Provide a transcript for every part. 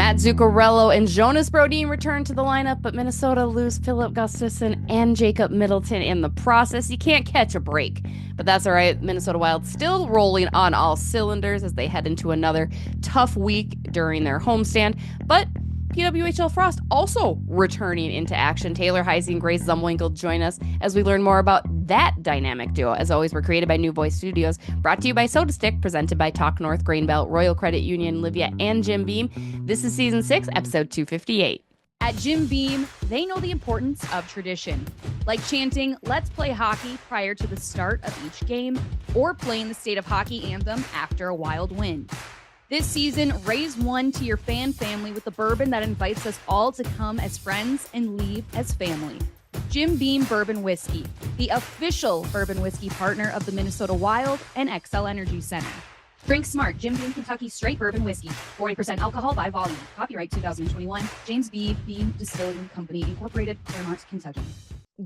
Matt Zuccarello and Jonas Brodin return to the lineup, but Minnesota lose Philip Gustafson and Jacob Middleton in the process. You can't catch a break, but that's all right. Minnesota Wild still rolling on all cylinders as they head into another tough week during their homestand, but PWHL Frost also returning into action. Taylor Heise and Grace Zumwinkle join us as we learn more about that dynamic duo. As always, we're created by New Voice Studios, brought to you by Soda Stick, presented by Talk North, Grainbelt, Royal Credit Union, Livia, and Jim Beam. This is Season 6, Episode 258. At Jim Beam, they know the importance of tradition, like chanting, "Let's play hockey" prior to the start of each game, or playing the state of hockey anthem after a Wild win. This season, raise one to your fan family with the bourbon that invites us all to come as friends and leave as family. Jim Beam Bourbon Whiskey, the official bourbon whiskey partner of the Minnesota Wild and XL Energy Center. Drink smart. Jim Beam Kentucky Straight Bourbon Whiskey. 40% alcohol by volume. Copyright 2021. James B. Beam Distilling Company, Incorporated, Fairmont, Kentucky.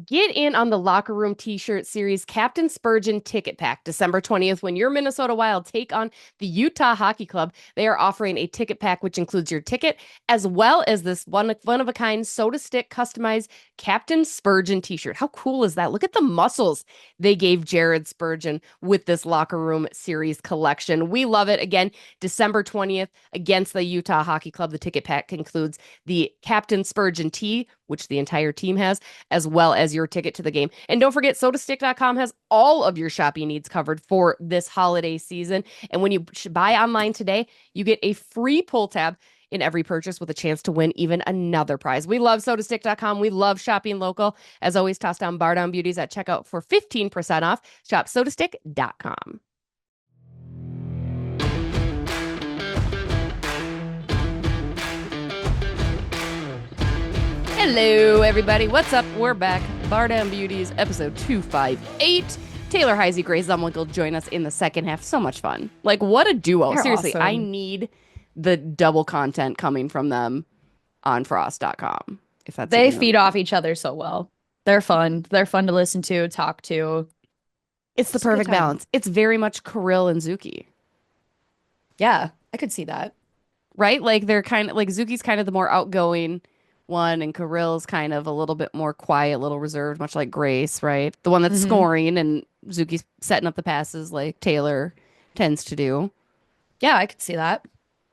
Get in on the Locker Room T-shirt series Captain Spurgeon Ticket Pack December 20th when your Minnesota Wild take on the Utah Hockey Club. They are offering a ticket pack which includes your ticket as well as this one-of-a-kind Soda Stick customized Captain Spurgeon T-shirt. How cool is that? Look at the muscles they gave Jared Spurgeon with this Locker Room series collection. We love it. Again, December 20th against the Utah Hockey Club. The ticket pack includes the Captain Spurgeon tee, which the entire team has, as well as your ticket to the game. And don't forget, sodastick.com has all of your shopping needs covered for this holiday season. And when you buy online today, you get a free pull tab in every purchase with a chance to win even another prize. We love sodastick.com. We love shopping local. As always, toss down Bardown Beauties at checkout for 15% off. Shop sodastick.com. Hello, everybody. What's up? We're back. Bardown Beauties, episode 258. Taylor Heise, Grace Zumwinkle join us in the second half. So much fun. Like, what a duo. They're Seriously, awesome. I need the double content coming from them on frost.com. If that's They feed off each other so well. They're fun. They're fun to listen to, talk to. It's the perfect balance. It's very much Kirill and Zuccy. Yeah, I could see that. Right? Like, they're kind of like Zucky's kind of the more outgoing one, and Kirill's kind of a little bit more quiet, a little reserved, much like Grace, right? The one that's scoring, and Zucky's setting up the passes like Taylor tends to do. Yeah, I could see that.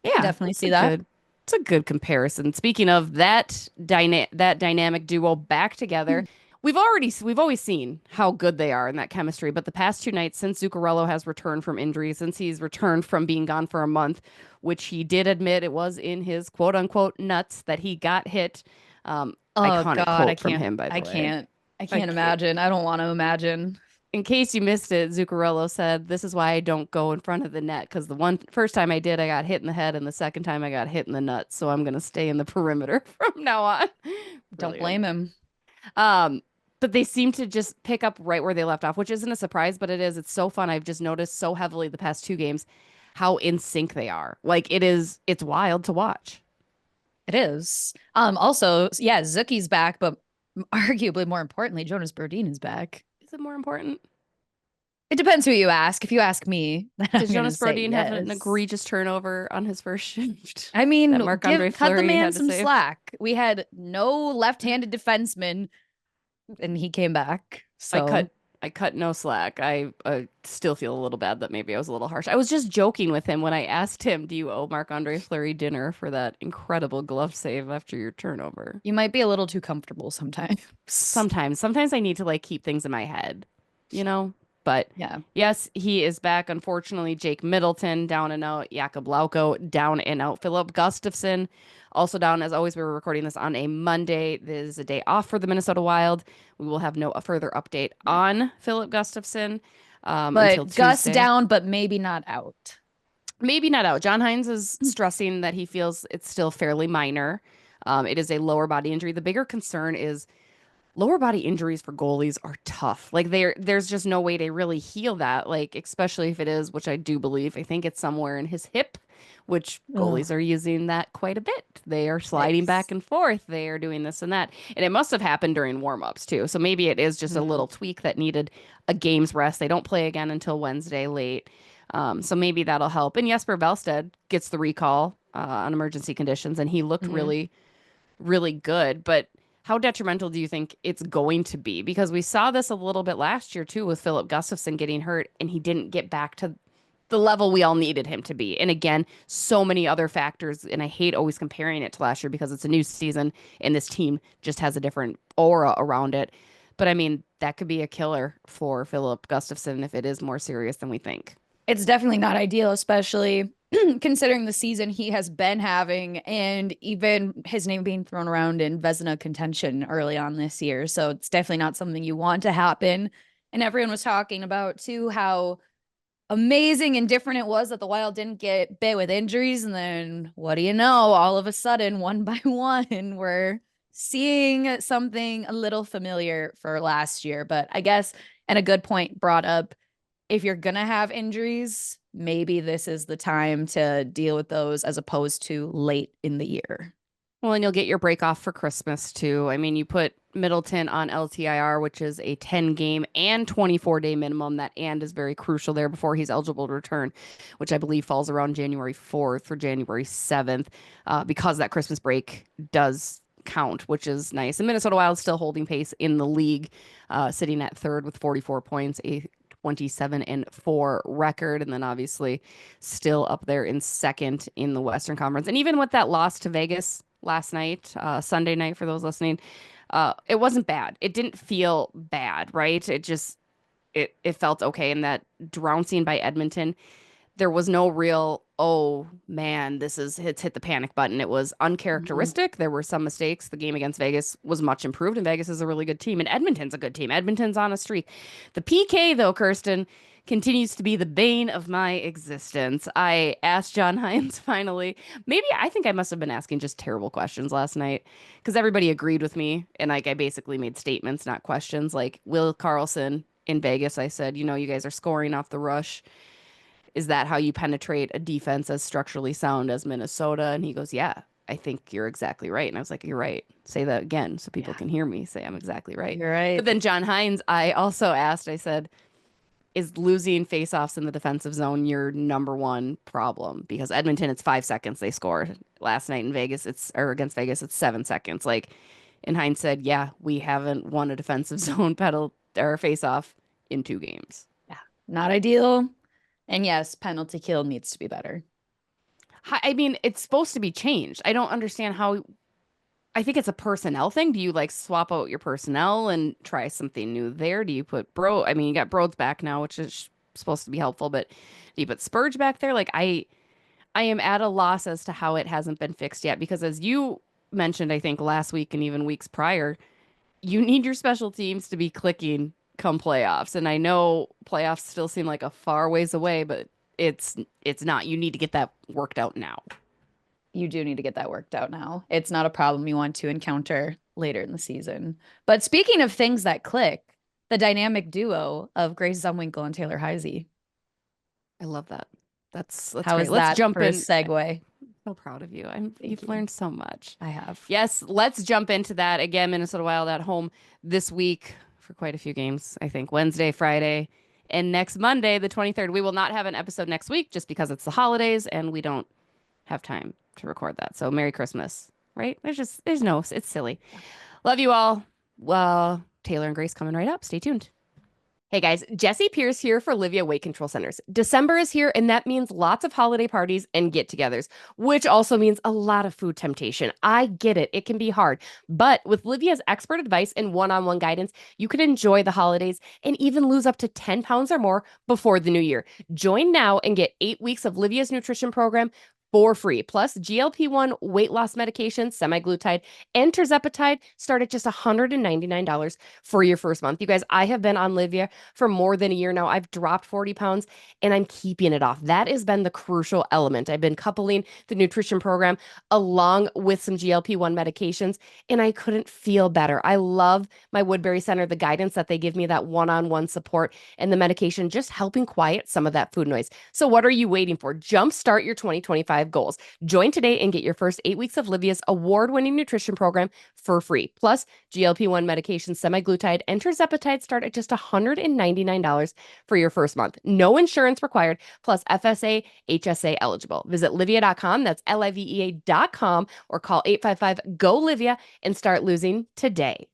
Yeah, definitely see that. It's a good comparison. Speaking of that dynamic duo back together, we've always seen how good they are in that chemistry. But the past two nights, since Zuccarello has returned from injury, since he's returned from being gone for a month, which he did admit it was in his quote unquote nuts that he got hit. Iconic quote from him, by the way. I can't imagine. I don't want to imagine. In case you missed it, Zuccarello said, "This is why I don't go in front of the net, because the first time I did, I got hit in the head, and the second time I got hit in the nuts. So I'm gonna stay in the perimeter from now on." Don't blame him. But they seem to just pick up right where they left off, which isn't a surprise, but it is. It's so fun. I've just noticed so heavily the past two games how in sync they are. Like, it's wild to watch. It is. Also, yeah, Zucky's back, but arguably more importantly, Jonas Brodin is back. Is it more important? It depends who you ask. If you ask me, does Jonas Brodin have an egregious turnover on his first shift? I mean, cut the man some slack. We had no left-handed defenseman, and he came back. So I cut no slack. I still feel a little bad that maybe I was a little harsh. I was just joking with him when I asked him, "Do you owe Marc-Andre Fleury dinner for that incredible glove save after your turnover?" You might be a little too comfortable sometimes. Sometimes I need to like keep things in my head, you know? But yeah, yes, he is back. Unfortunately, Jake Middleton down and out. Jakob Lauko down and out. Philip Gustafson also down. As always, we were recording this on a Monday. This is a day off for the Minnesota Wild. We will have no further update on Philip Gustafson until Tuesday. Gus down, but maybe not out. Maybe not out. John Hines is stressing that he feels it's still fairly minor. It is a lower body injury. The bigger concern is lower body injuries for goalies are tough. Like there's just no way to really heal that. Like, especially if it is, which I do believe, I think it's somewhere in his hip, which goalies are using that quite a bit. They are sliding back and forth. They are doing this and that. And it must have happened during warmups too. So maybe it is just a little tweak that needed a game's rest. They don't play again until Wednesday late. So maybe that'll help. And Jesper Velstead gets the recall on emergency conditions, and he looked Hmm. really, really good. But how detrimental do you think it's going to be? Because we saw this a little bit last year too with Philip Gustafson getting hurt, and he didn't get back to the level we all needed him to be. And again, so many other factors. And I hate always comparing it to last year because it's a new season and this team just has a different aura around it. But I mean, that could be a killer for Philip Gustafson if it is more serious than we think. It's definitely not ideal, especially considering the season he has been having and even his name being thrown around in Vezina contention early on this year. So it's definitely not something you want to happen. And everyone was talking about too how amazing and different it was that the Wild didn't get bit with injuries. And then what do you know? All of a sudden, one by one, we're seeing something a little familiar for last year. But I guess, and a good point brought up, if you're going to have injuries, maybe this is the time to deal with those as opposed to late in the year. Well, and you'll get your break off for Christmas too. I mean, you put Middleton on LTIR, which is a 10 game and 24-day minimum. That and is very crucial there before he's eligible to return, which I believe falls around January 4th or January 7th, because that Christmas break does count, which is nice. And Minnesota Wild still holding pace in the league, sitting at third with 44 points, a 27-4 record, and then obviously still up there in second in the Western Conference. And even with that loss to Vegas last night, Sunday night for those listening, it wasn't bad. It didn't feel bad, right? It felt okay. And that trouncing by Edmonton, there was no real, oh man, it's hit the panic button. It was Mhm. uncharacteristic. There were some mistakes. The game against Vegas was much improved, and Vegas is a really good team, and Edmonton's a good team. Edmonton's on a streak. The PK, though, Kirsten, continues to be the bane of my existence. I asked John Hines finally. Maybe I think I must have been asking just terrible questions last night because everybody agreed with me, and like I basically made statements, not questions. Like Will Carlson in Vegas, I said, you guys are scoring off the rush. Is that how you penetrate a defense as structurally sound as Minnesota? And he goes, yeah, I think you're exactly right. And I was like, you're right. Say that again so people Yeah, can hear me say I'm exactly right. you're But right. then John Hines, I also asked, I said, is losing faceoffs in the defensive zone your number one problem? Because Edmonton, it's 5 seconds they score. Last night in Vegas, or against Vegas, it's 7 seconds. Like, and Hines said, yeah, we haven't won a defensive zone pedal or faceoff in 2 games. Yeah, not ideal. And yes, penalty kill needs to be better. I mean, it's supposed to be changed. I don't understand how. I think it's a personnel thing. Do you like swap out your personnel and try something new there? Do you put I mean, you got Broads back now, which is supposed to be helpful, but do you put Spurge back there? Like I am at a loss as to how it hasn't been fixed yet because as you mentioned, I think last week and even weeks prior, you need your special teams to be clicking come playoffs. And I know playoffs still seem like a far ways away, but it's not. You need to get that worked out now. You do need to get that worked out now. It's not a problem you want to encounter later in the season. But speaking of things that click, the dynamic duo of Grace Zumwinkle and Taylor Heise. I love that. That's How great. is Let's that jump for a in. segue? So proud of you. Thank You've you. learned so much. I have. Yes, let's jump into that again. Minnesota Wild at home this week for quite a few games. I think Wednesday, Friday, and next Monday, the 23rd. We will not have an episode next week just because it's the holidays and we don't have time to record that. So Merry Christmas, right? There's no, it's silly. Love you all. Well, Taylor and Grace coming right up. Stay tuned. Hey guys, Jesse Pierce here for Livia Weight Control Centers. December is here, and that means lots of holiday parties and get togethers, which also means a lot of food temptation. I get it, it can be hard. But with Livia's expert advice and one on one guidance, you can enjoy the holidays and even lose up to 10 pounds or more before the new year. Join now and get 8 weeks of Livia's nutrition program for free. Plus, GLP-1 weight loss medication, semaglutide, and tirzepatide start at just $199 for your first month. You guys, I have been on Livia for more than a year now. I've dropped 40 pounds and I'm keeping it off. That has been the crucial element. I've been coupling the nutrition program along with some GLP-1 medications, and I couldn't feel better. I love my Woodbury Center, the guidance that they give me, that one-on-one support, and the medication just helping quiet some of that food noise. So what are you waiting for? Jumpstart your 2025 855 goals. Join today and get your first 8 weeks of Livia's award-winning nutrition program for free. Plus, GLP-1 medication semaglutide and tirzepatide start at just $199 for your first month. No insurance required, plus FSA, HSA eligible. Visit livia.com, that's livea.com, or call 855-GO-LIVIA and start losing today.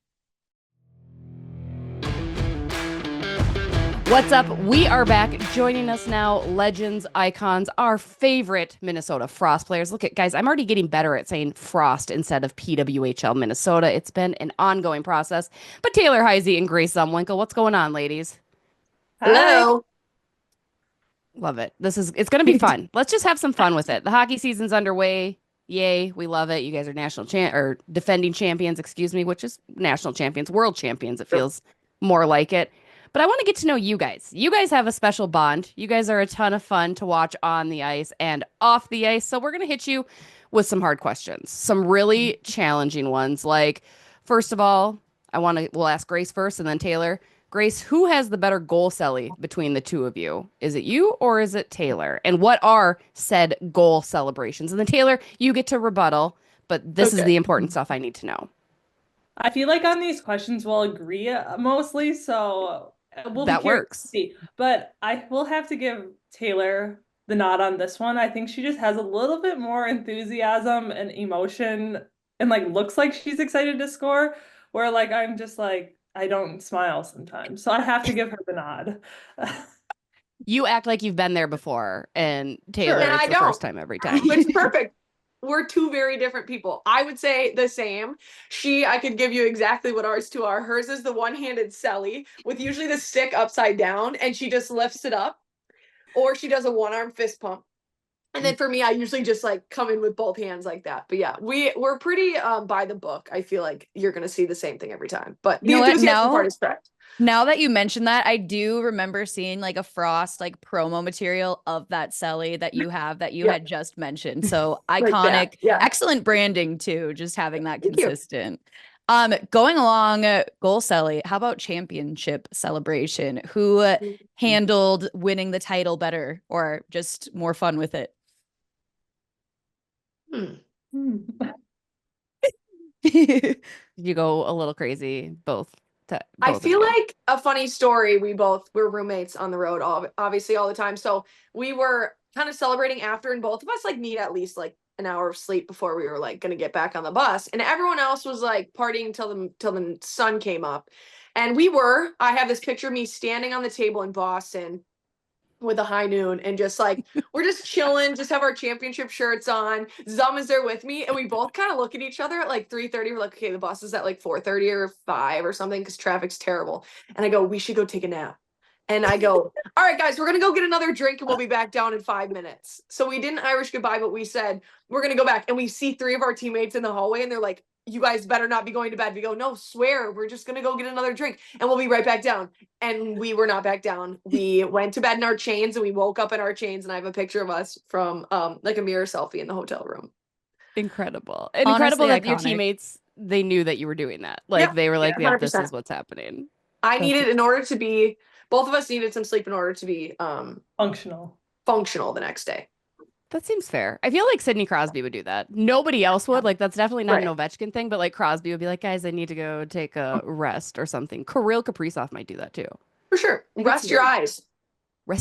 What's up? We are back. Joining us now, legends, icons, our favorite Minnesota Frost players. Look at, guys, I'm already getting better at saying Frost instead of PWHL Minnesota. It's been an ongoing process. But Taylor Heise and Grace Zumwinkle, what's going on, ladies? Hello. Love it. It's going to be fun. Let's just have some fun with it. The hockey season's underway. Yay, we love it. You guys are defending champions, which is national champions, world champions. It feels more like it. But I want to get to know you guys. You guys have a special bond. You guys are a ton of fun to watch on the ice and off the ice. So we're going to hit you with some hard questions, some really challenging ones. Like, first of all, we'll ask Grace first and then Taylor. Grace, who has the better goal celly between the two of you? Is it you or is it Taylor? And what are said goal celebrations? And then Taylor, you get to rebuttal, but this is the important stuff I need to know. I feel like on these questions we'll agree mostly, so that works. But I will have to give Taylor the nod on this one. I think she just has a little bit more enthusiasm and emotion and like looks like she's excited to score, where like I'm just like I don't smile sometimes. So I have to give her the nod. You act like you've been there before, and Taylor, and it's the first time every time. Which is perfect. We're two very different people. I would say the same. I could give you exactly what ours two are. Hers is the one-handed celly with usually the stick upside down, and she just lifts it up. Or she does a one-arm fist pump. And then for me, I usually just like come in with both hands like that. But yeah, we're pretty by the book. I feel like you're going to see the same thing every time. But the enthusiasm part is correct. Now that you mentioned that, I do remember seeing like a Frost like promo material of that celly that you have that you had just mentioned. So iconic, excellent branding too, just having that consistent. Going along goal celly, how about championship celebration? Who handled winning the title better or just more fun with it? You go a little crazy, both. I feel like a funny story. We're roommates on the road, obviously all the time. So we were kind of celebrating after, and both of us like need at least like an hour of sleep before we were like going to get back on the bus. And everyone else was like partying till the sun came up. And I have this picture of me standing on the table in Boston with a high noon and just like we're just chilling, just have our championship shirts on. Zum is there with me, and we both kind of look at each other at like 3:30. We're like, okay, the bus is at like 4:30 or 5 or something because traffic's terrible. And I go, we should go take a nap. And I go, all right, guys, we're gonna go get another drink and we'll be back down in 5 minutes. So we didn't Irish goodbye, but we said we're gonna go back, and we see 3 of our teammates in the hallway, and they're like, you guys better not be going to bed. We go, no, swear, we're just going to go get another drink and we'll be right back down. And we were not back down. We went to bed in our chains, and we woke up in our chains. And I have a picture of us from like a mirror selfie in the hotel room. Incredible. And Honestly, incredible that iconic. your teammates, they knew that you were doing that. Like they were like, yeah, this is what's happening. Both of us needed some sleep in order to be functional the next day. That seems fair. I feel like Sidney Crosby would do that. Nobody else would. Like, that's definitely not an Ovechkin thing, but like Crosby would be like, guys, I need to go take a rest or something. Kirill Kaprizov might do that too. For sure. Rest your eyes.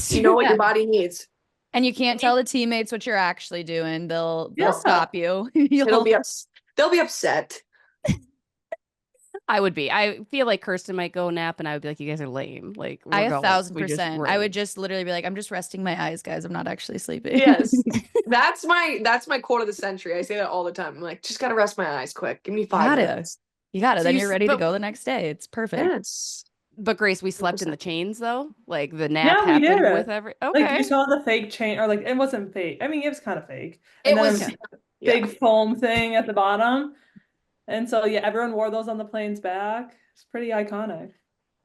You know what your body needs. And you can't tell the teammates what you're actually doing. They'll stop you. They'll be upset. I would be. I feel like Kirsten might go nap, and I would be like, you guys are lame. Like, I 1,000%. I would just literally be like, I'm just resting my eyes, guys. I'm not actually sleeping. Yes. That's my quote of the century. I say that all the time. I'm like, just gotta rest my eyes quick. Give me 5 minutes. You got it. So then you're ready to go the next day. It's perfect. Yes. But Grace, we slept in the chains though. Like the nap happened with every. Okay. Like you saw the fake chain, or like it wasn't fake. I mean, it was kind of fake. And it was big foam thing at the bottom. And so, yeah, everyone wore those on the planes back. It's pretty iconic.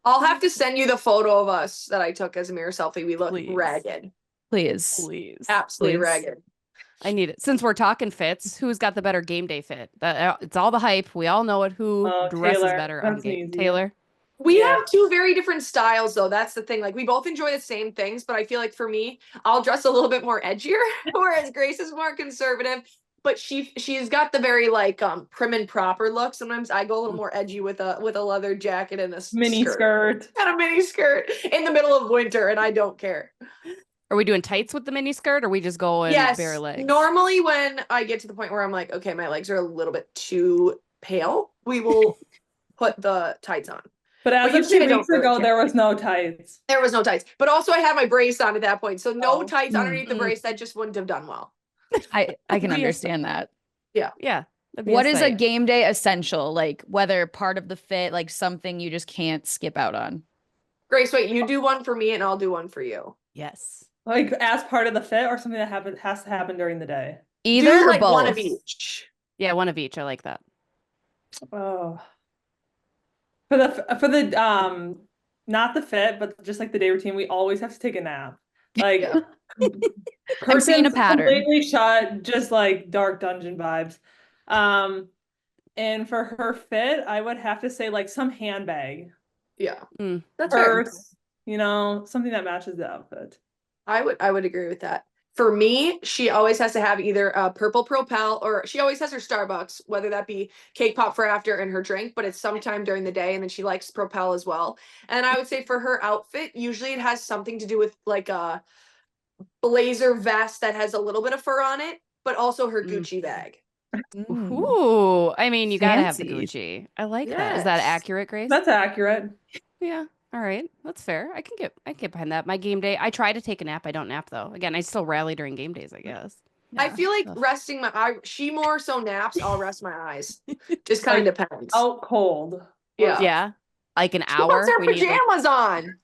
I'll have to send you the photo of us that I took as a mirror selfie. We look ragged. Please. Absolutely ragged. I need it. Since we're talking fits, who's got the better game day fit? It's all the hype. We all know it. Who dresses Taylor. better on That's game? easy. Taylor? We have two very different styles, though. That's the thing. Like, we both enjoy the same things, but I feel like for me, I'll dress a little bit more edgier, whereas Grace is more conservative. But she's got the very like prim and proper look. Sometimes I go a little more edgy with a leather jacket and a Mini skirt. And a mini skirt in the middle of winter, and I don't care. Are we doing tights with the mini skirt, or are we just going bare legs? Normally when I get to the point where I'm like, okay, my legs are a little bit too pale, we will put the tights on. But as of 2 weeks ago, there was no tights. There was no tights. But also I had my brace on at that point. So no tights underneath the brace. That just wouldn't have done well. I can understand that. Yeah. Yeah. What is a game day essential? Like whether part of the fit, like something you just can't skip out on? Grace, wait, you do one for me and I'll do one for you. Yes. Like as part of the fit or something that has to happen during the day? Either or like both. One of each. Yeah, one of each. I like that. Oh. For the not the fit, but just like the day routine, we always have to take a nap. Like I'm seeing a pattern. Completely shut, just like dark dungeon vibes. And for her fit, I would have to say like some handbag. Yeah. That's purse, something that matches the outfit. I would agree with that. For me, she always has to have either a purple Propel or she always has her Starbucks, whether that be cake pop for after and her drink, but it's sometime during the day, and then she likes Propel as well. And I would say for her outfit, usually it has something to do with like a blazer vest that has a little bit of fur on it, but also her Gucci bag. Ooh, I mean, you gotta have the Gucci. I like that. Is that accurate, Grace? That's accurate. Yeah. All right, that's fair. I can get behind that. My game day, I try to take a nap. I don't nap though. Again, I still rally during game days, I guess. Yeah. I feel like resting my eye. She more so naps. I'll rest my eyes. Just kind of depends. Out cold. Yeah. Yeah. Like an hour. She puts her pajamas on.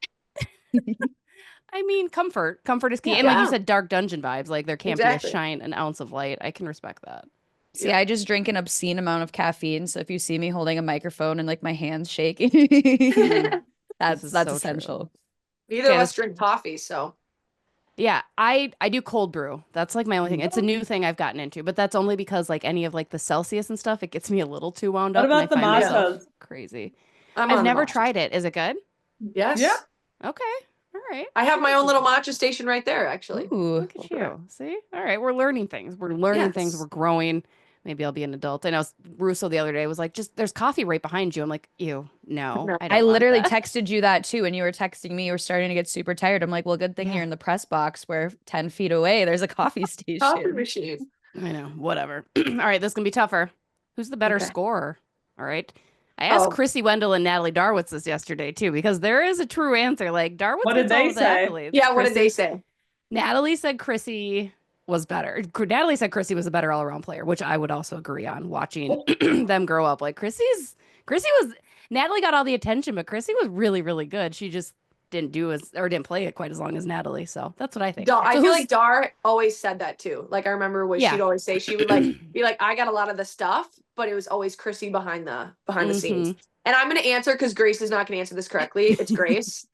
I mean, comfort is key. And like you said, dark dungeon vibes. Like there can't be an ounce of light. I can respect that. See, I just drink an obscene amount of caffeine. So if you see me holding a microphone and like my hands shaking. That's essential. Neither of us drink coffee, so yeah, I do cold brew. That's like my only thing. It's a new thing I've gotten into, but that's only because like any of like the Celsius and stuff, it gets me a little too wound up. What about the matchas? Crazy. I've never tried it. Is it good? Yes. Yeah. Okay. All right. I have my own little matcha station right there, actually. Ooh, look at you. See? All right. We're learning things. We're learning things. We're growing. Maybe I'll be an adult. I know Russo the other day was like, there's coffee right behind you. I'm like, ew, no. I literally texted you that too. And you were texting me, you were starting to get super tired. I'm like, well, good thing you're in the press box where 10 feet away, there's a coffee station. Coffee machine. I know, whatever. All right, this is going to be tougher. Who's the better scorer? All right. I asked Chrissy Wendell and Natalie Darwitz this yesterday too, because there is a true answer. Like Darwitz, what did they say? Yeah, what did they say? Natalie said Chrissy was better. Natalie said Chrissy was a better all-around player, which I would also agree on. Watching them grow up, like Natalie got all the attention, but Chrissy was really, really good. She just didn't didn't play it quite as long as Natalie. So that's what I think. I feel like Dar always said that too. Like I remember what she'd always say. She would like be like, I got a lot of the stuff, but it was always Chrissy behind the scenes. And I'm gonna answer because Grace is not gonna answer this correctly. It's Grace.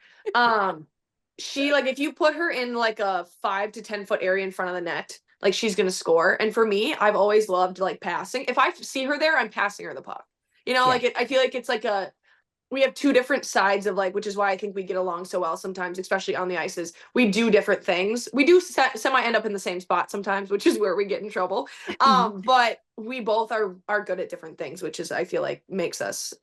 She like if you put her in like a 5 to 10 foot area in front of the net, like she's gonna score. And for me, I've always loved like passing. If I see her there, I'm passing her the puck. Like I feel like it's like we have two different sides of like, which is why I think we get along so well sometimes, especially on the ices. We do different things. We do semi end up in the same spot sometimes, which is where we get in trouble. But we both are good at different things, which is I feel like makes us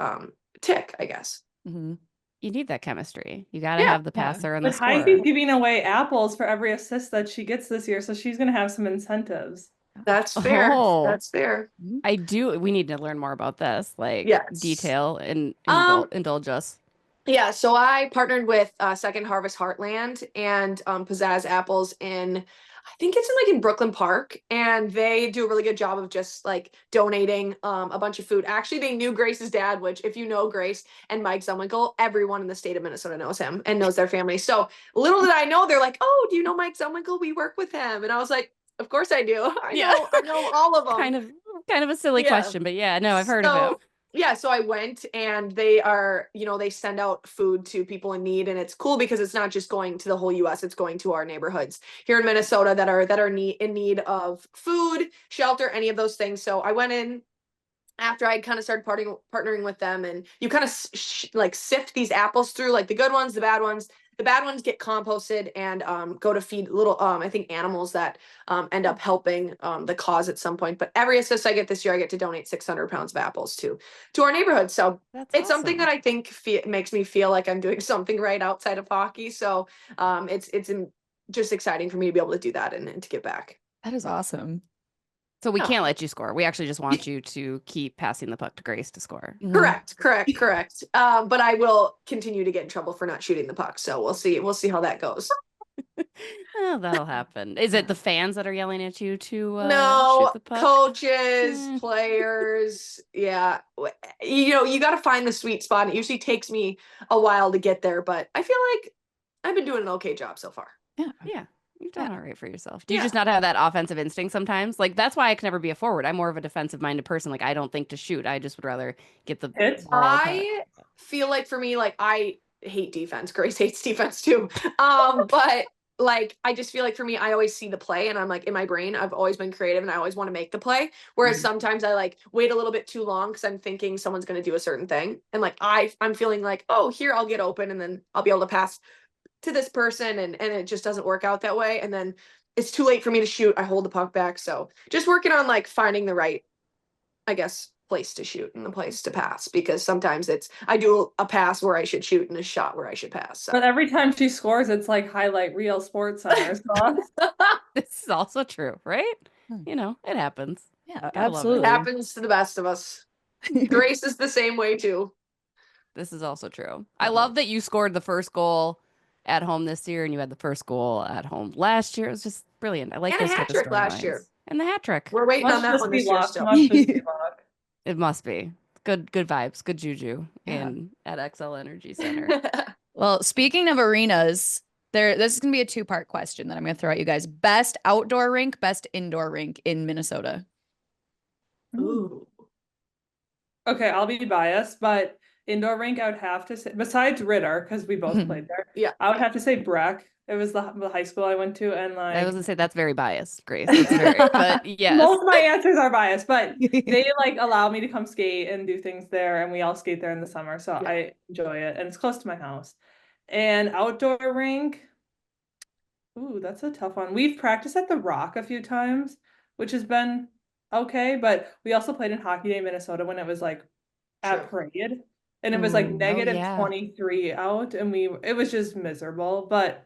tick, I guess. Mm-hmm. You need that chemistry. You got to have the passer and the scorer. Heise's giving away apples for every assist that she gets this year, so she's going to have some incentives. That's fair. That's fair. I do. We need to learn more about this, like detail and indulge us. Yeah. So I partnered with Second Harvest Heartland and Pizzazz Apples I think it's in Brooklyn Park, and they do a really good job of just like donating a bunch of food. Actually, they knew Grace's dad, which if you know Grace and Mike Zumwinkle, everyone in the state of Minnesota knows him and knows their family. So little did I know, they're like, oh, do you know Mike Zumwinkle? We work with him. And I was like, of course I do. I know all of them. Kind of a silly question, but I've heard of it. Yeah, so I went, and they are, they send out food to people in need, and it's cool because it's not just going to the whole US, it's going to our neighborhoods here in Minnesota that are in need of food, shelter, any of those things. So I went in after I kind of started partnering with them, and you kind of like sift these apples through, like the good ones, the bad ones. The bad ones get composted and go to feed little, I think, animals that end up helping the cause at some point. But every assist I get this year, I get to donate 600 pounds of apples to our neighborhood. So That's it's something that awesome. I think makes me feel like I'm doing something right outside of hockey. So it's just exciting for me to be able to do that and to give back. That is awesome. So we Oh. can't let you score. We actually just want you to keep passing the puck to Grace to score. Correct. But I will continue to get in trouble for not shooting the puck. So we'll see how that goes. Oh, that'll happen. Is it the fans that are yelling at you to No, shoot the puck? coaches, Eh. players. Yeah. You got to find the sweet spot. And it usually takes me a while to get there, but I feel like I've been doing an okay job so far. Yeah. You've done all right for yourself. Do you Yeah. just not have that offensive instinct sometimes? Like, that's why I can never be a forward. I'm more of a defensive minded person. Like, I don't think to shoot. I just would rather get the Hit? ball. I feel like for me, like I hate defense. Grace hates defense too. But like I just feel like for me, I always see the play and I'm like in my brain, I've always been creative and I always want to make the play. Whereas Mhm. sometimes I like wait a little bit too long because I'm thinking someone's gonna do a certain thing. And like I'm feeling like, oh, here I'll get open and then I'll be able to pass to this person and it just doesn't work out that way. And then it's too late for me to shoot. I hold the puck back. So just working on like finding the right, I guess, place to shoot and the place to pass because sometimes I do a pass where I should shoot and a shot where I should pass. So. But every time she scores, it's like highlight reel Sports Center. So This is also true, right? Hmm. You know, it happens. Yeah, Gotta love it. absolutely. Happens to the best of us. Grace is the same way too. This is also true. I love that you scored the first goal at home this year and you had the first goal at home last year. It was just brilliant. I like And a those hat type of trick last year. storylines. And the hat trick. We're waiting on must that just one be this year luck. still. Must just be luck. It must be. Good vibes, good juju Yeah. at XL Energy Center. Well, speaking of arenas, this is going to be a two-part question that I'm going to throw at you guys. Best outdoor rink, best indoor rink in Minnesota. Ooh. Okay, I'll be biased, but indoor rink, I would have to say, besides Ritter, because we both played there. Yeah. I would have to say Breck. It was the high school I went to, and I was like gonna say that's very biased, Grace. That's very, but yes. most of my answers are biased, but they like allow me to come skate and do things there, and we all skate there in the summer, so Yeah. I enjoy it, and it's close to my house. And outdoor rink, ooh, that's a tough one. We've practiced at the Rock a few times, which has been okay, but we also played in Hockey Day, Minnesota when it was like at Parade, and it was like Ooh. negative yeah. 23 out, and it was just miserable. But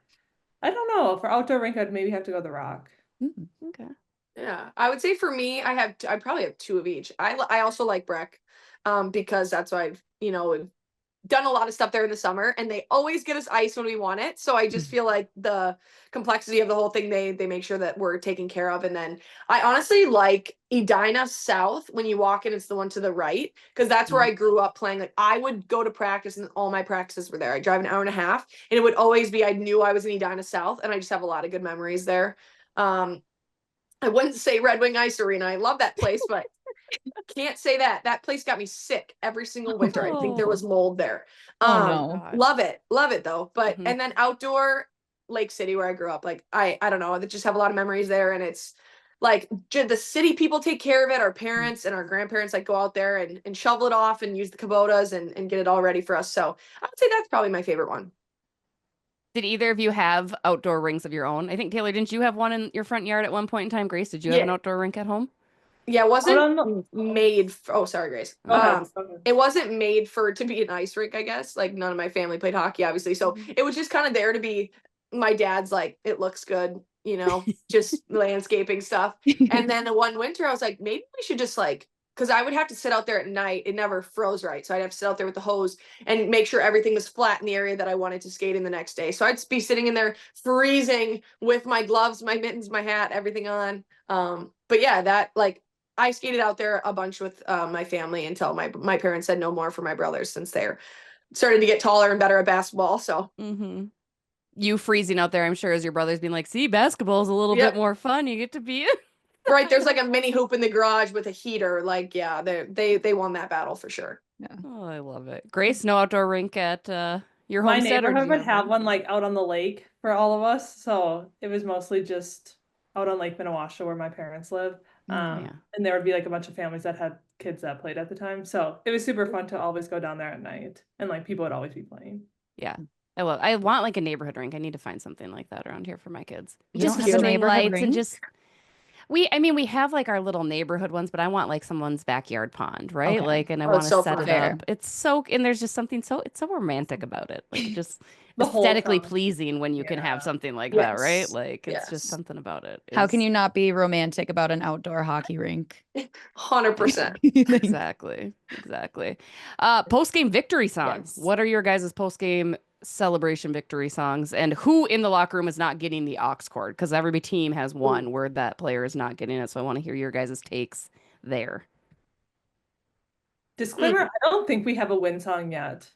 I don't know, for outdoor rink, I'd maybe have to go the Rock. Okay. Yeah, I would say for me, I probably have two of each. I also like Breck, because that's why we've done a lot of stuff there in the summer, and they always get us ice when we want it. So I just feel like the complexity of the whole thing, they make sure that we're taken care of. And then I honestly like Edina South when you walk in, it's the one to the right, because that's where I grew up playing. Like I would go to practice, and all my practices were there. I drive an hour and a half, and it would always be I knew I was in Edina South, and I just have a lot of good memories there. I wouldn't say Red Wing Ice Arena. I love that place, but can't say that. That place got me sick every single winter. I think there was mold there. Oh, no. God. Love it though. But Mhm. and then outdoor Lake City where I grew up, like I don't know, I just have a lot of memories there, and it's like the city people take care of it. Our parents and our grandparents like go out there and shovel it off and use the Kubotas and get it all ready for us. So I would say that's probably my favorite one. Did either of you have outdoor rinks of your own? I think Taylor, didn't you have one in your front yard at one point in time? Grace, did you have an Yeah. outdoor rink at home? Yeah, it Out wasn't on the- made oh, sorry, Grace. Go ahead. Okay. It wasn't made to be an ice rink, I guess. Like none of my family played hockey, obviously. So it was just kind of there to be my dad's like, it looks good, just landscaping stuff. And then one winter I was like, maybe we should just like, because I would have to sit out there at night. It never froze right. So I'd have to sit out there with the hose and make sure everything was flat in the area that I wanted to skate in the next day. So I'd be sitting in there freezing with my gloves, my mittens, my hat, everything on. But yeah, that like I skated out there a bunch with my family until my parents said no more for my brothers since they're starting to get taller and better at basketball. So You freezing out there, I'm sure, as your brother's being like, see, basketball is a little bit more fun. You get to be right, there's like a mini hoop in the garage with a heater. Like, yeah, they won that battle for sure. Yeah. Oh, I love it. Grace, no outdoor rink at your My homestead? neighborhood would have one like out on the lake for all of us, so it was mostly just out on Lake Minnewacha where my parents live. Yeah. And there would be like a bunch of families that had kids that played at the time. So it was super fun to always go down there at night, and like people would always be playing. Yeah. I want like a neighborhood rink. I need to find something like that around here for my kids. You Just don't have a string neighborhood lights and rink? just we have like our little neighborhood ones, but I want like someone's backyard pond, right? Okay. Like, and I Oh, want it's to so set fun. it Fair. up. It's so, and there's just something it's so romantic about it. Like it just The whole aesthetically time. pleasing when you can have Yeah. something like that, right? Yes. Like it's just Yes. something about it. How can is- you not be romantic about an outdoor hockey rink? 100%. Exactly. Exactly. Post-game victory song. Yes. What are your guys' post-game celebration victory songs? And who in the locker room is not getting the aux cord? Because every team has one where that player is not getting it. So I want to hear your guys' takes there. Disclaimer, I don't think we have a win song yet.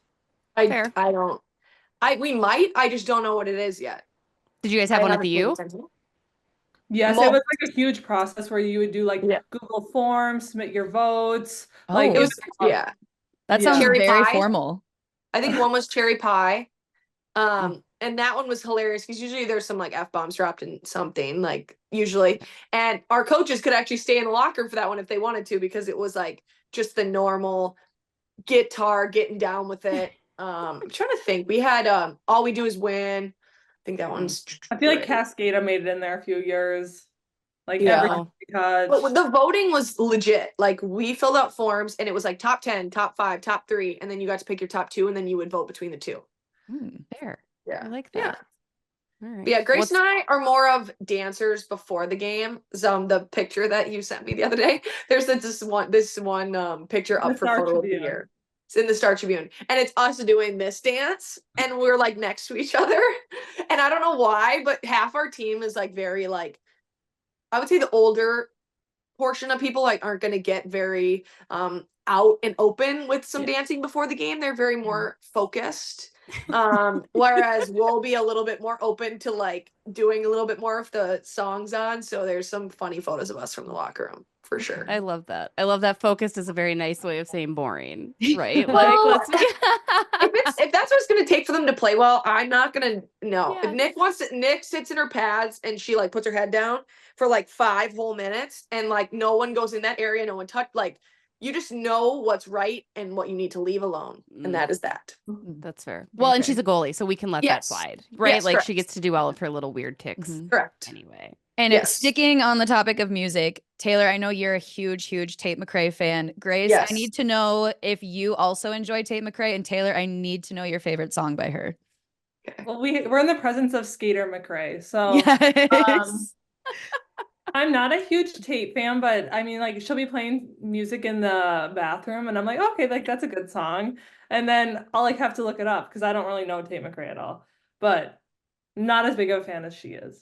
Fair. I don't. We might. I just don't know what it is yet. Did you guys have one at the haven't paid U? attention. Yes, it was like a huge process where you would do like Yeah. Google Forms, submit your votes. Oh. Like It was yeah. That Yeah. sounds Cherry very pie? formal. I think one was cherry pie. And that one was hilarious because usually there's some like F-bombs dropped in something, like usually. And our coaches could actually stay in the locker room for that one if they wanted to, because it was like just the normal guitar getting down with it. I'm trying to think. We had All We Do Is Win. I think that one's I feel like right. Cascada made it in there a few years. Like Yeah. every Oh. touch. But the voting was legit. Like we filled out forms and it was like top 10, top 5, top 3, and then you got to pick your top 2 and then you would vote between the 2. Fair. Yeah. I like Yeah. that. All right. But yeah, Grace and I are more of dancers before the game. So the picture that you sent me the other day, there's this one picture The up for Star photo of the Tribune. year. It's in the Star Tribune, and it's us doing this dance, and we're like next to each other. And I don't know why, but half our team is like very like, I would say the older portion of people like aren't going to get very out and open with some dancing before the game. They're very more focused. Whereas we'll be a little bit more open to like doing a little bit more of the songs on. So there's some funny photos of us from the locker room for sure. I love that. I love that. Focused is a very nice way of saying boring, right? Well, like, let's if that's what it's gonna take for them to play well, I'm not gonna no. Yeah. If Nick sits in her pads and she like puts her head down for like 5 whole minutes and like no one goes in that area, no one touch, like you just know what's right and what you need to leave alone. And that is that. That's fair. Well, and she's a goalie, so we can let that Yes. slide, right? Yes, Like correct. she gets to do all of her little weird ticks Correct. anyway. And Yes. sticking on the topic of music, Taylor, I know you're a huge Tate McRae fan. Grace, Yes. I need to know if you also enjoy Tate McRae. And Taylor, I need to know your favorite song by her. Well, we're in the presence of Skater McRae, so Yes. I'm not a huge Tate fan, but I mean, like she'll be playing music in the bathroom, and I'm like, okay, like that's a good song, and then I'll like have to look it up because I don't really know Tate McRae at all, but not as big of a fan as she is.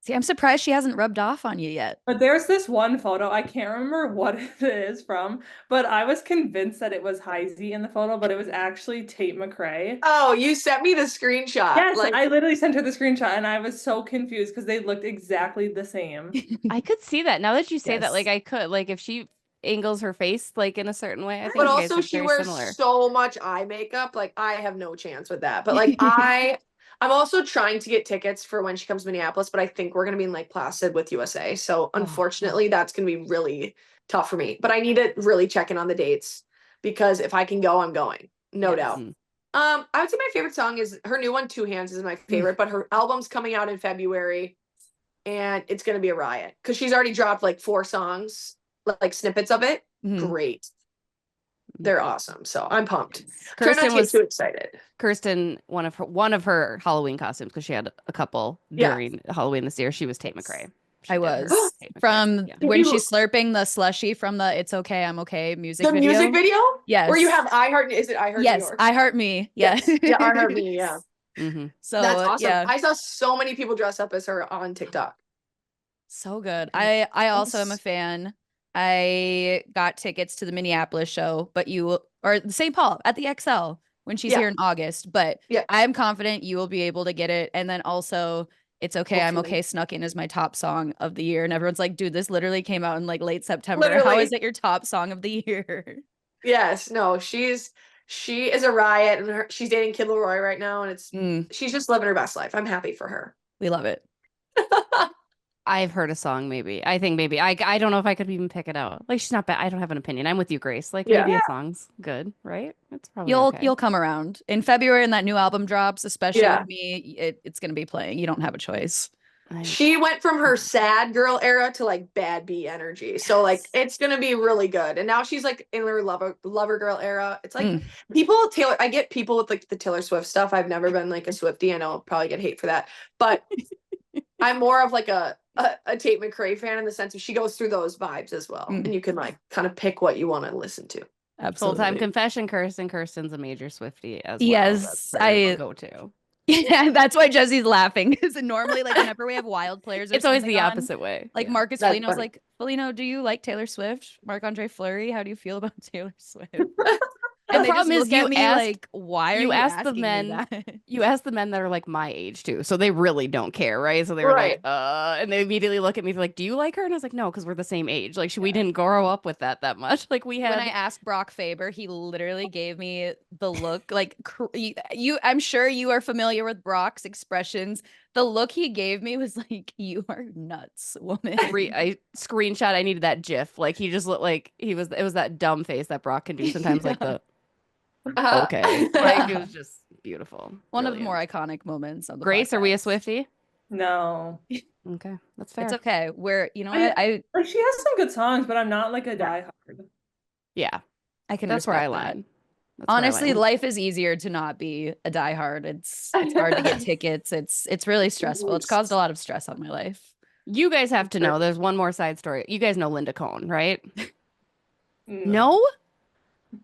See, I'm surprised she hasn't rubbed off on you yet. But there's this one photo, I can't remember what it is from, but I was convinced that it was Heise in the photo, but it was actually Tate McRae. Oh, you sent me the screenshot. Yes, Like, I literally sent her the screenshot and I was so confused because they looked exactly the same. I could see that now that you say that. Yes. Like I could, like if she angles her face like in a certain way, I think but you guys also look she very wears similar. so much eye makeup. Like I have no chance with that. But like I'm also trying to get tickets for when she comes to Minneapolis, but I think we're gonna be in Lake Placid with USA. So unfortunately, that's gonna be really tough for me. But I need to really check in on the dates because if I can go, I'm going. No doubt. I would say my favorite song is her new one, Two Hands, is my favorite, but her album's coming out in February and it's gonna be a riot because she's already dropped like 4 songs, like snippets of it. Great. They're awesome. So I'm pumped. Try not to get too excited. Kirsten, one of her Halloween costumes, because she had a couple during Halloween this year. She was Tate McRae. I was Tate McRae. from Yeah. when she's slurping the slushy from the "It's Okay, I'm Okay" music The video. music video? Yes. Where you have I Heart, is it I Heart New Yes, York? I Heart Me. Yeah. Yes. Yeah, I Heart Me, yeah. So that's awesome. yeah. I saw so many people dress up as her on TikTok. So good. I also am a fan. I got tickets to the Minneapolis show, but or St. Paul at the XL when she's here in August. But I'm confident you will be able to get it. And then also, It's Okay, I'm Okay snuck in as my top song of the year. And everyone's like, dude, this literally came out in like late September. How is it your top song of the year? Yes, no, she is a riot, and she's dating Kid Leroy right now, and she's just living her best life. I'm happy for her. We love it. I've heard a song, maybe. I think maybe. I don't know if I could even pick it out. Like, she's not bad. I don't have an opinion. I'm with you, Grace. Like, Yeah. maybe a song's good, right? It's probably You'll okay. you'll come around in February when that new album drops, especially Yeah. with me. It's gonna be playing. You don't have a choice. She went from her sad girl era to like bad bee energy. So like it's gonna be really good. And now she's like in her lover girl era. It's like people Taylor I get people with like the Taylor Swift stuff. I've never been like a Swiftie. I know I'll probably get hate for that. But I'm more of like a Tate McRae fan in the sense of she goes through those vibes as well. And you can like kind of pick what you want to listen to. Absolutely. Full-time confession, Kirsten's a major Swiftie as well. Yes, I go to. Yeah, that's why Jesse's laughing. Because normally, like, whenever we have wild players, it's always the opposite way. Like, Marcus Foligno's like, Foligno, do you like Taylor Swift? Marc-Andre Fleury, how do you feel about Taylor Swift? And the problem is, you asked, like, why are you ask asking the men? Me that? You ask the men that are like my age too, so they really don't care, right? So they were like, and they immediately look at me like, "Do you like her?" And I was like, "No, because we're the same age. Like, we didn't grow up with that much. Like, we had." When I asked Brock Faber, he literally gave me the look. Like, I'm sure you are familiar with Brock's expressions. The look he gave me was like, "You are nuts, woman." I screenshot. I needed that GIF. Like, he just looked like it was that dumb face that Brock can do sometimes, like the. Okay. Like, it was just beautiful. One of the more iconic moments of the Grace, podcast. are we a Swiftie? No. Okay. That's fair. It's okay. I like she has some good songs, but I'm not like a diehard. Yeah. I can That's where I respect that. line. Honestly, life is easier to not be a diehard. It's hard to get tickets. It's really stressful. It's caused a lot of stress on my life. You guys have to know. There's one more side story. You guys know Linda Cohn, right? No?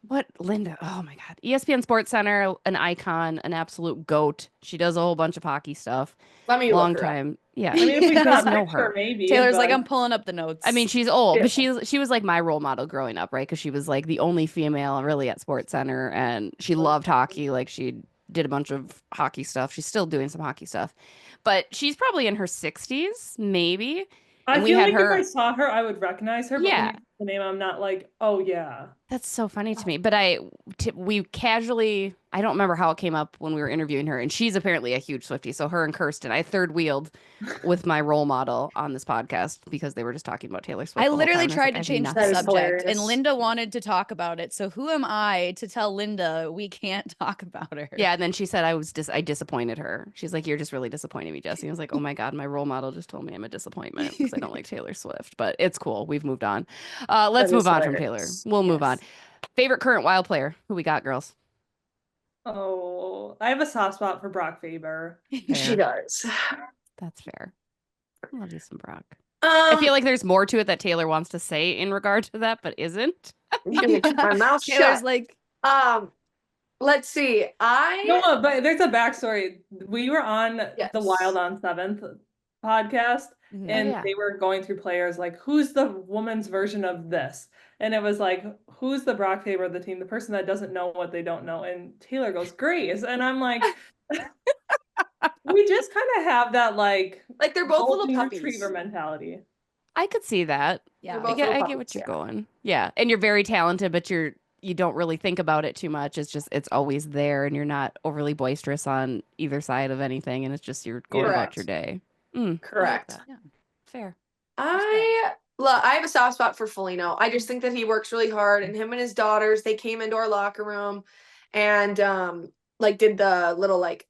What? Linda? Oh my God. ESPN Sports Center, an icon, an absolute goat. She does a whole bunch of hockey stuff. Long time. Yeah. I mean, if we guys got know her, her. maybe. Taylor's like, I'm pulling up the notes. I mean, she's old, but she was like my role model growing up, right? Because she was like the only female really at Sports Center, and she loved hockey. Like, she did a bunch of hockey stuff. She's still doing some hockey stuff, but she's probably in her 60s, maybe. I feel like if I saw her, I would recognize her. But Yeah. when you the name, I'm not like, oh yeah. That's so funny to me. But we casually, I don't remember how it came up when we were interviewing her, and she's apparently a huge Swiftie. So her and Kirsten, I third wheeled with my role model on this podcast because they were just talking about Taylor Swift. I literally tried to change the subject, hilarious. and Linda wanted to talk about it. So who am I to tell Linda we can't talk about her? Yeah, and then she said I disappointed her. She's like, "You're just really disappointing me, Jesse." I was like, "Oh my God, my role model just told me I'm a disappointment because I don't like Taylor Swift." But it's cool. We've moved on. Let's move on from Taylor. We'll move on. Favorite current Wild player? Who we got, girls? Oh, I have a soft spot for Brock Faber. She does. That's fair. I love you some Brock. I feel like there's more to it that Taylor wants to say in regard to that, but isn't. My mouth Taylor's shut. like, let's see. No, but there's a backstory. We were on the Wild on 7th podcast, and they were going through players like, who's the woman's version of this? And it was like, who's the Brock Faber of the team? The person that doesn't know what they don't know. And Taylor goes, Grace. And I'm like, we just kind of have that like they're both little puppies. Retriever mentality. I could see that. Yeah, I get what you're going. Yeah, and you're very talented, but you don't really think about it too much. It's always there, and you're not overly boisterous on either side of anything, and it's just you're going about your day. Correct. Yeah. Fair. I have a soft spot for Foligno. I just think that he works really hard, and him and his daughters, they came into our locker room and like did the little like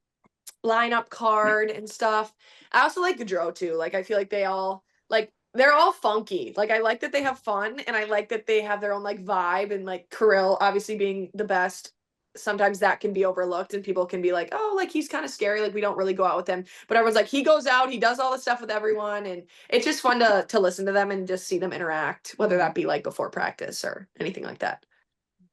lineup card and stuff. I also like Gaudreau too. Like, I feel like they're all funky. Like, I like that they have fun, and I like that they have their own like vibe, and like Kirill obviously being the best. Sometimes that can be overlooked and people can be like, oh, like he's kind of scary. Like, we don't really go out with him, but everyone's like, he goes out, he does all the stuff with everyone. And it's just fun to listen to them and just see them interact, whether that be like before practice or anything like that.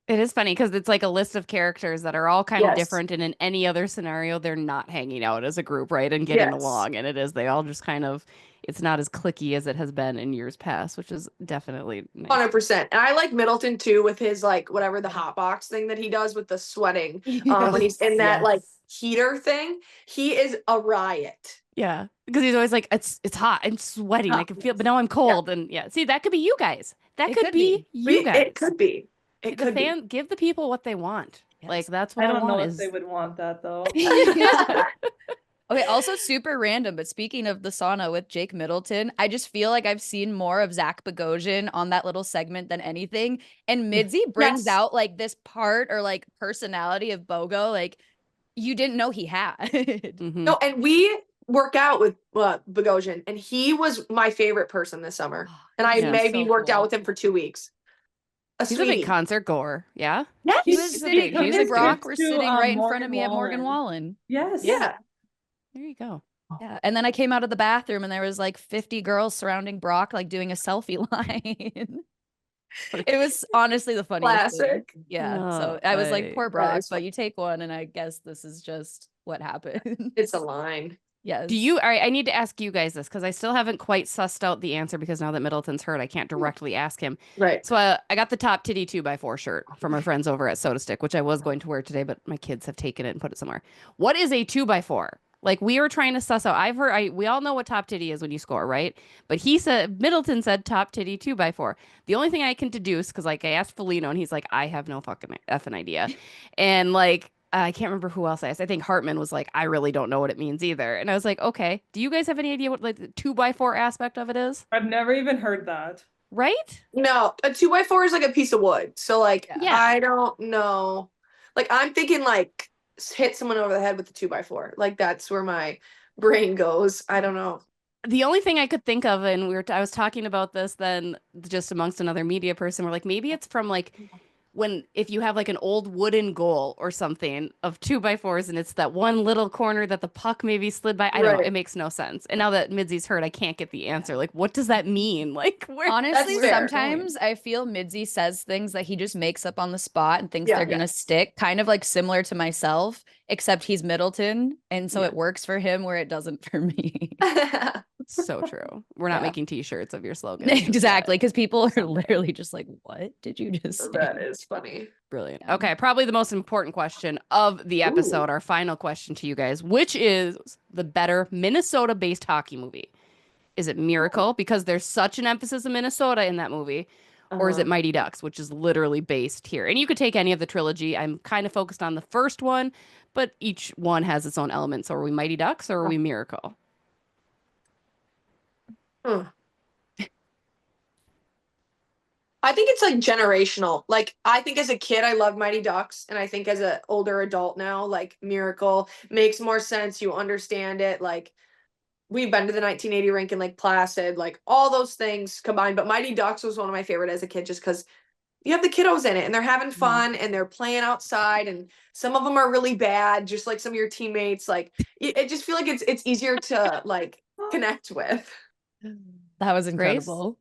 It is funny because it's like a list of characters that are all kind of different. And in any other scenario, they're not hanging out as a group, right? And getting along. And they all just kind of, it's not as cliquey as it has been in years past, which is definitely nice. 100%. And I like Middleton too, with his like whatever the hot box thing that he does with the sweating. When he's in that like heater thing, he is a riot. Yeah, because he's always like, it's hot, I'm sweating, I can feel, but now I'm cold. And see, that could be you guys. That could be you guys. It could be. Give the people what they want. Yes. Like, that's what I don't know want if they would want that though. Okay, also super random, but speaking of the sauna with Jake Middleton, I just feel like I've seen more of Zach Bogosian on that little segment than anything. And Midzi brings Yes. out like this part or like personality of Bogo, like you didn't know he had. Mhm. No, and we work out with Bogosian, and he was my favorite person this summer. And I Yeah. maybe So worked out cool. with him for 2 weeks. A He's a big sweetie. concert goer. Yeah. Yes. He was Did he come he's to a Brock tickets were to, sitting right in front of Morgan me at Morgan Wallen? Wallen. Yes. Yeah. There you go. Yeah. And then I came out of the bathroom and there was like 50 girls surrounding Brock, like doing a selfie line. It was honestly the funniest thing. Classic. Yeah. So Oh, I was like, poor Brock, is but you take one, and I guess this is just what happened. It's a line. Yes. Do you, all right, I need to ask you guys this because I still haven't quite sussed out the answer because now that Middleton's hurt, I can't directly ask him. Right. So I got the top titty 2x4 shirt from our friends over at Soda Stick, which I was going to wear today, but my kids have taken it and put it somewhere. What is a 2x4? Like we were trying to suss out. I've heard, we all know what top titty is when you score, right? But he said, Middleton said top titty 2x4. The only thing I can deduce, because like I asked Felino and he's like, I have no fucking effing idea. And like, I can't remember who else I asked. I think Hartman was like, I really don't know what it means either. And I was like, okay, do you guys have any idea what like the 2x4 aspect of it is? I've never even heard that. Right? No, a 2x4 is like a piece of wood. So like Yeah. I don't know. Like I'm thinking like hit someone over the head with the 2x4. Like that's where my brain goes. I don't know. The only thing I could think of, and I was talking about this then just amongst another media person, we're like, maybe it's from like if you have like an old wooden goal or something of 2x4s and it's that one little corner that the puck maybe slid by. I don't know. Right. It makes no sense. And now that Midsy's hurt, I can't get the answer. Like, what does that mean? Like, where? Honestly, fair. sometimes I feel Midzi says things that he just makes up on the spot and thinks Yeah. they're gonna stick, kind of like similar to myself, except he's Middleton, and so Yeah. it works for him where it doesn't for me. So true. We're not Yeah. making t-shirts of your slogan. Exactly, because people are literally just like, "What did you just say?" That is funny. Brilliant. Yeah. Okay, probably the most important question of the episode, our final question to you guys, which is the better Minnesota-based hockey movie? Is it Miracle, because there's such an emphasis of Minnesota in that movie, or is it Mighty Ducks, which is literally based here? And you could take any of the trilogy. I'm kind of focused on the first one, but each one has its own elements. So are we Mighty Ducks or are we Miracle? I think it's like generational. Like I think as a kid I loved Mighty Ducks, and I think as an older adult now, like Miracle makes more sense. You understand it. Like we've been to the 1980 rink in Lake Placid, like all those things combined. But Mighty Ducks was one of my favorite as a kid, just because you have the kiddos in it and they're having fun and they're playing outside, and some of them are really bad, just like some of your teammates. Like I just feel like it's easier to like connect with. That was Grace? incredible.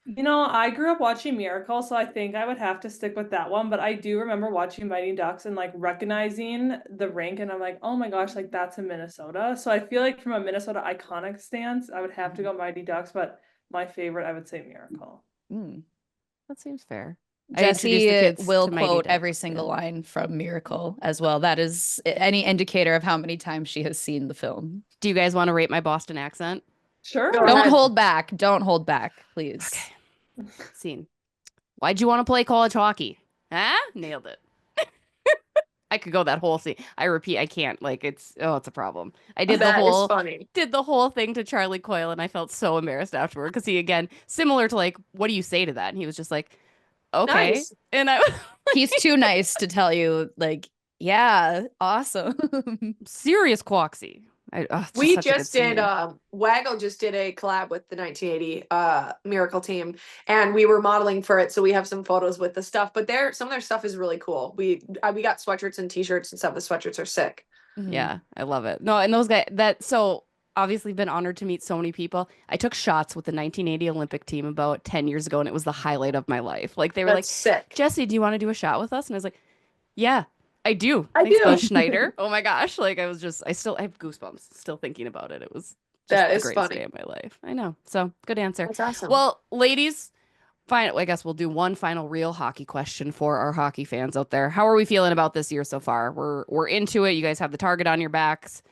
You know, I grew up watching Miracle, so I think I would have to stick with that one. But I do remember watching Mighty Ducks and like recognizing the rink, and I'm like, oh my gosh, like that's in Minnesota. So I feel like from a Minnesota iconic stance, I would have to go Mighty Ducks, but my favorite, I would say Miracle. That seems fair. I introduced the Jesse kids will to Mighty quote Ducks, every single line from Miracle as well. That is any indicator of how many times she has seen the film. Do you guys want to rate my Boston accent? Sure. Go Don't ahead. hold back. Don't hold back, please. Okay. Scene. Why'd you want to play college hockey? Huh? Nailed it. I could go that whole scene. I repeat, I can't. Like it's a problem. I did That the is whole funny. thing to Charlie Coyle, and I felt so embarrassed afterward because he again similar to like, what do you say to that? And he was just like, okay. Nice. And I He's too nice to tell you, like, yeah, awesome. serious quoxy. We just did Waggle just did a collab with the 1980 Miracle team, and we were modeling for it, so we have some photos with the stuff, but some of their stuff is really cool. We got sweatshirts and t-shirts and stuff. The sweatshirts are sick. Yeah, I love it. No, and those guys so obviously been honored to meet so many people. I took shots with the 1980 Olympic team about 10 years ago, and it was the highlight of my life. Like they were That's sick. Jesse, do you want to do a shot with us? And I was like, yeah, I do. I Thanks, do. Buzz Schneider. Oh my gosh. Like I have goosebumps still thinking about it. It was just That the is greatest funny. day of my life. I know. So good answer. That's awesome. Well, ladies, fine. I guess we'll do one final real hockey question for our hockey fans out there. How are we feeling about this year so far? We're into it. You guys have the target on your backs.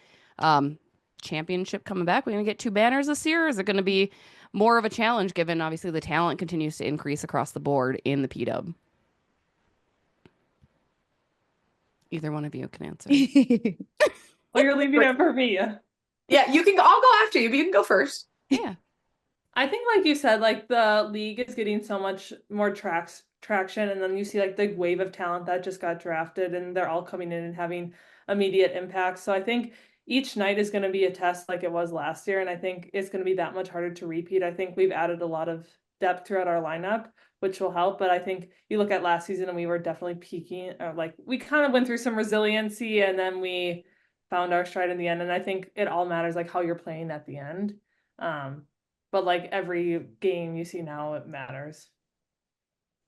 Championship coming back. We're gonna get 2 banners this year. Is it going to be more of a challenge given obviously the talent continues to increase across the board in the P-Dub? Either one of you can answer. Oh, you're leaving it for me. Yeah, you can go. I'll go after you, but you can go first. Yeah. I think, like you said, like the league is getting so much more traction, and then you see like the wave of talent that just got drafted, and they're all coming in and having immediate impact. So I think each night is going to be a test like it was last year, and I think it's going to be that much harder to repeat. I think we've added a lot of depth throughout our lineup, which will help. But I think you look at last season, and we were definitely peaking, or like we kind of went through some resiliency, and then we found our stride in the end. And I think it all matters like how you're playing at the end. But like every game you see now, it matters.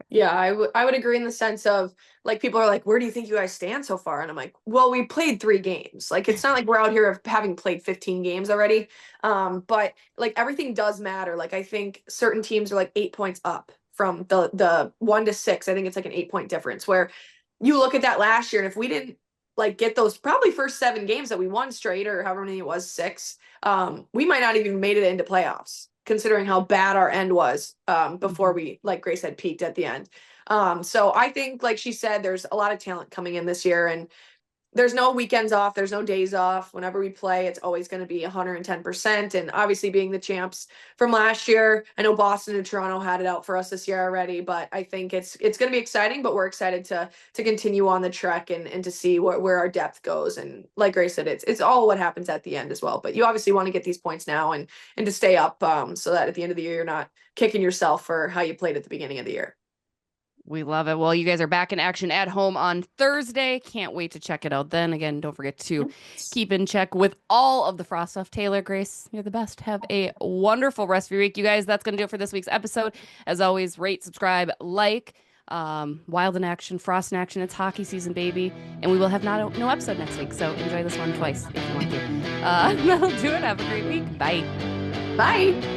Yeah, I would agree in the sense of like people are like, where do you think you guys stand so far? And I'm like, well, we played 3 games. Like it's not like we're out here of having played 15 games already. But like everything does matter. Like I think certain teams are like 8 points up from the 1 to 6. I think it's like an 8-point difference where you look at that last year, and if we didn't like get those probably first 7 games that we won straight or however many it was, 6, we might not even made it into playoffs, considering how bad our end was before we, like Grace said, peaked at the end. So I think, like she said, there's a lot of talent coming in this year, and there's no weekends off. There's no days off. Whenever we play, it's always going to be 110%. And obviously being the champs from last year, I know Boston and Toronto had it out for us this year already, but I think it's going to be exciting, but we're excited to continue on the trek and to see where our depth goes. And like Grace said, it's all what happens at the end as well. But you obviously want to get these points now and to stay up so that at the end of the year, you're not kicking yourself for how you played at the beginning of the year. We love it. Well, you guys are back in action at home on Thursday. Can't wait to check it out then. Again, don't forget to keep in check with all of the Frost stuff. Taylor, Grace, you're the best. Have a wonderful rest of your week. You guys, that's going to do it for this week's episode. As always, rate, subscribe, like. Wild in action, Frost in action. It's hockey season, baby. And we will have no episode next week. So enjoy this one twice if you want to. That'll do it. Have a great week. Bye. Bye.